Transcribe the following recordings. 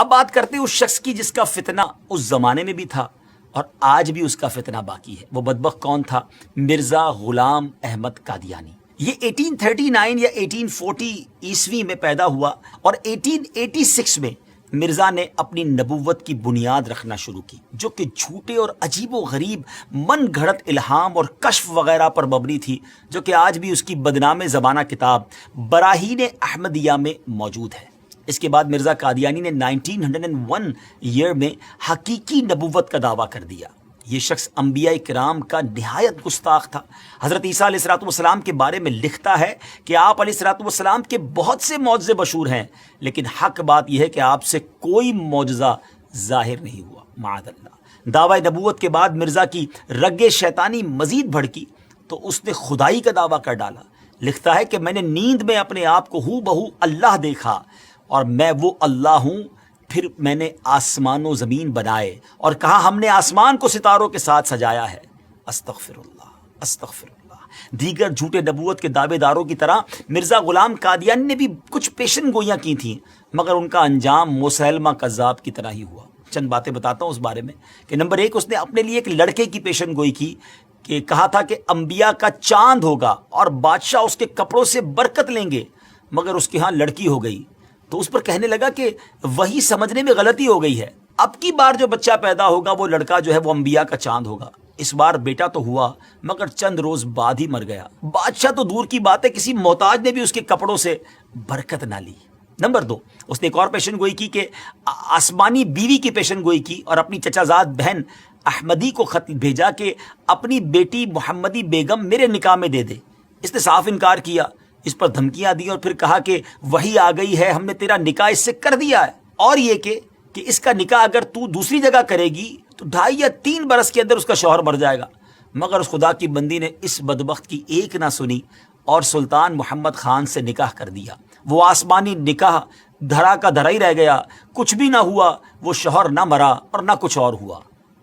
اب بات کرتے ہیں اس شخص کی جس کا فتنہ اس زمانے میں بھی تھا اور آج بھی اس کا فتنہ باقی ہے۔ وہ بدبخت کون تھا؟ مرزا غلام احمد قادیانی۔ یہ 1839 یا 1840 عیسوی میں پیدا ہوا اور 1886 میں مرزا نے اپنی نبوت کی بنیاد رکھنا شروع کی، جو کہ جھوٹے اور عجیب و غریب من گھڑت الہام اور کشف وغیرہ پر مبنی تھی، جو کہ آج بھی اس کی بدنام زمانہ کتاب براہین احمدیہ میں موجود ہے۔ اس کے بعد مرزا قادیانی نے 1901 ایئر میں حقیقی نبوت کا دعویٰ کر دیا۔ یہ شخص انبیاء کرام کا نہایت گستاخ تھا۔ حضرت عیسیٰ علیہ السلام کے بارے میں لکھتا ہے کہ آپ علیہ السلام کے بہت سے معجزے مشہور ہیں، لیکن حق بات یہ ہے کہ آپ سے کوئی معجزہ ظاہر نہیں ہوا، معاذ اللہ۔ دعوی نبوت کے بعد مرزا کی رگ شیطانی مزید بھڑکی تو اس نے خدائی کا دعویٰ کر ڈالا۔ لکھتا ہے کہ میں نے نیند میں اپنے آپ کو ہو بہو اللہ دیکھا اور میں وہ اللہ ہوں۔ پھر میں نے آسمان و زمین بنائے اور کہا ہم نے آسمان کو ستاروں کے ساتھ سجایا ہے۔ استغفر اللہ، استغفر اللہ۔ دیگر جھوٹے نبوت کے دعوے داروں کی طرح مرزا غلام قادیانی نے بھی کچھ پیشن گوئیاں کی تھیں، مگر ان کا انجام مسیلمہ کذاب کی طرح ہی ہوا۔ چند باتیں بتاتا ہوں اس بارے میں کہ نمبر 1، اس نے اپنے لیے ایک لڑکے کی پیشن گوئی کی کہ کہا تھا کہ انبیاء کا چاند ہوگا اور بادشاہ اس کے کپڑوں سے برکت لیں گے، مگر اس کے ہاں لڑکی ہو گئی تو اس پر کہنے لگا کہ وہی سمجھنے میں غلطی ہو گئی ہے، اب کی بار جو بچہ پیدا ہوگا وہ لڑکا جو ہے وہ انبیاء کا چاند ہوگا۔ اس بار بیٹا تو ہوا مگر چند روز بعد ہی مر گیا۔ بادشاہ تو دور کی بات ہے، کسی محتاج نے بھی اس کے کپڑوں سے برکت نہ لی۔ نمبر 2، اس نے ایک اور پیشن گوئی کی کہ آسمانی بیوی کی پیشن گوئی کی اور اپنی چچا زاد بہن احمدی کو خط بھیجا کہ اپنی بیٹی محمدی بیگم میرے نکاح میں دے دے۔ اس نے صاف انکار کیا، اس پر دھمکیاں دی اور پھر کہا کہ وہی آ گئی ہے، ہم نے تیرا نکاح اس سے کر دیا ہے، اور یہ کہ اس کا نکاح اگر تو دوسری جگہ کرے گی تو 2.5 یا 3 برس کے اندر اس کا شوہر مر جائے گا۔ مگر اس خدا کی بندی نے اس بدبخت کی ایک نہ سنی اور سلطان محمد خان سے نکاح کر دیا۔ وہ آسمانی نکاح دھرا کا دھرا ہی رہ گیا، کچھ بھی نہ ہوا، وہ شوہر نہ مرا اور نہ کچھ اور ہوا۔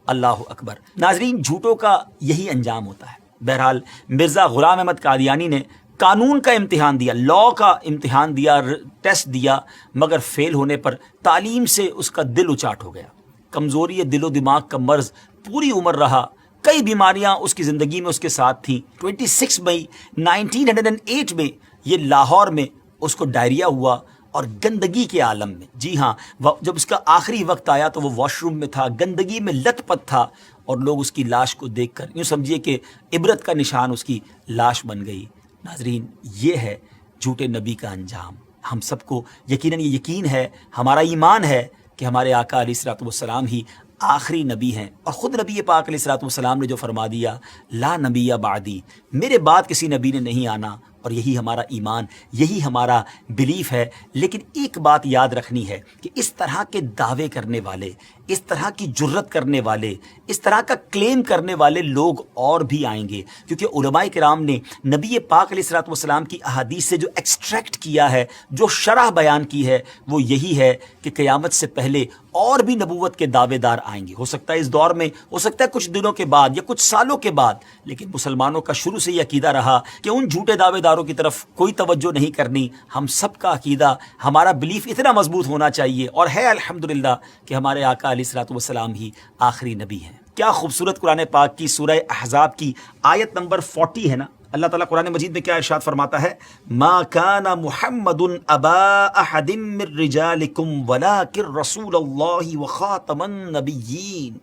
اللہ اکبر۔ ناظرین، جھوٹوں کا یہی انجام ہوتا ہے۔ بہرحال مرزا غلام احمد قادیانی نے قانون کا امتحان دیا، لاء کا امتحان دیا، ٹیسٹ دیا، مگر فیل ہونے پر تعلیم سے اس کا دل اچاٹ ہو گیا۔ کمزوری دل و دماغ کا مرض پوری عمر رہا، کئی بیماریاں اس کی زندگی میں اس کے ساتھ تھیں۔ 26 مئی 1908 میں یہ لاہور میں اس کو ڈائریا ہوا اور گندگی کے عالم میں، جی ہاں، جب اس کا آخری وقت آیا تو وہ واش روم میں تھا، گندگی میں لت پت تھا اور لوگ اس کی لاش کو دیکھ کر یوں سمجھیے کہ عبرت کا نشان اس کی لاش بن گئی۔ ناظرین، یہ ہے جھوٹے نبی کا انجام۔ ہم سب کو یقیناً یہ یقین ہے، ہمارا ایمان ہے کہ ہمارے آقا علیہ الصلوۃ والسلام ہی آخری نبی ہیں، اور خود نبی پاک علیہ الصلوۃ والسلام نے جو فرما دیا لا نبی بعدی، میرے بعد کسی نبی نے نہیں آنا، اور یہی ہمارا ایمان، یہی ہمارا بلیف ہے۔ لیکن ایک بات یاد رکھنی ہے کہ اس طرح کے دعوے کرنے والے، اس طرح کی جرت کرنے والے، اس طرح کا کلیم کرنے والے لوگ اور بھی آئیں گے، کیونکہ علماء کرام نے نبی پاک علیہ الصلوۃ والسلام کی احادیث سے جو ایکسٹریکٹ کیا ہے، جو شرح بیان کی ہے، وہ یہی ہے کہ قیامت سے پہلے اور بھی نبوت کے دعوے دار آئیں گے۔ ہو سکتا ہے اس دور میں، ہو سکتا ہے کچھ دنوں کے بعد یا کچھ سالوں کے بعد، لیکن مسلمانوں کا شروع سے یہ عقیدہ رہا کہ ان جھوٹے دعوے داروں کی طرف کوئی توجہ نہیں کرنی۔ ہم سب کا عقیدہ، ہمارا بلیف اتنا مضبوط ہونا چاہیے، اور ہے الحمدللہ کہ ہمارے آقا علیہ الصلوۃ والسلام ہی آخری نبی ہیں۔ کیا خوبصورت قرآن پاک کی سورہ احزاب کی آیت نمبر 40 ہے نا، اللہ تعالیٰ قرآن مجید میں کیا ارشاد فرماتا ہے؟ ما کان محمد ابا احد من رجالکم ولکن رسول اللہ وخاتم النبیین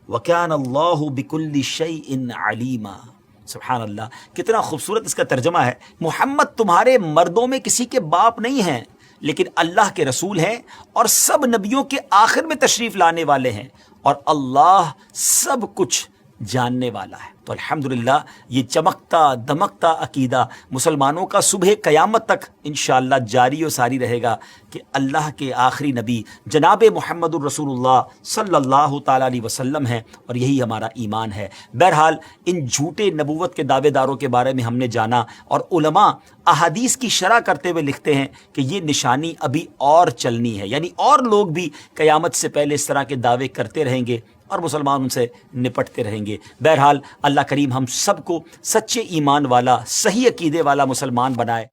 وکان اللہ بکل شیء علیما۔ سبحان اللہ، کتنا خوبصورت اس کا ترجمہ ہے۔ محمد تمہارے مردوں میں کسی کے باپ نہیں ہیں، لیکن اللہ کے رسول ہیں اور سب نبیوں کے آخر میں تشریف لانے والے ہیں، اور اللہ سب کچھ جاننے والا ہے۔ تو الحمدللہ یہ چمکتا دمکتا عقیدہ مسلمانوں کا صبح قیامت تک انشاءاللہ جاری و ساری رہے گا کہ اللہ کے آخری نبی جناب محمد الرسول اللہ صلی اللہ تعالیٰ علیہ وسلم ہیں، اور یہی ہمارا ایمان ہے۔ بہرحال ان جھوٹے نبوت کے دعوے داروں کے بارے میں ہم نے جانا، اور علماء احادیث کی شرح کرتے ہوئے لکھتے ہیں کہ یہ نشانی ابھی اور چلنی ہے، یعنی اور لوگ بھی قیامت سے پہلے اس طرح کے دعوے کرتے رہیں گے اور مسلمان ان سے نپٹتے رہیں گے۔ بہرحال اللہ کریم ہم سب کو سچے ایمان والا، صحیح عقیدے والا مسلمان بنائے۔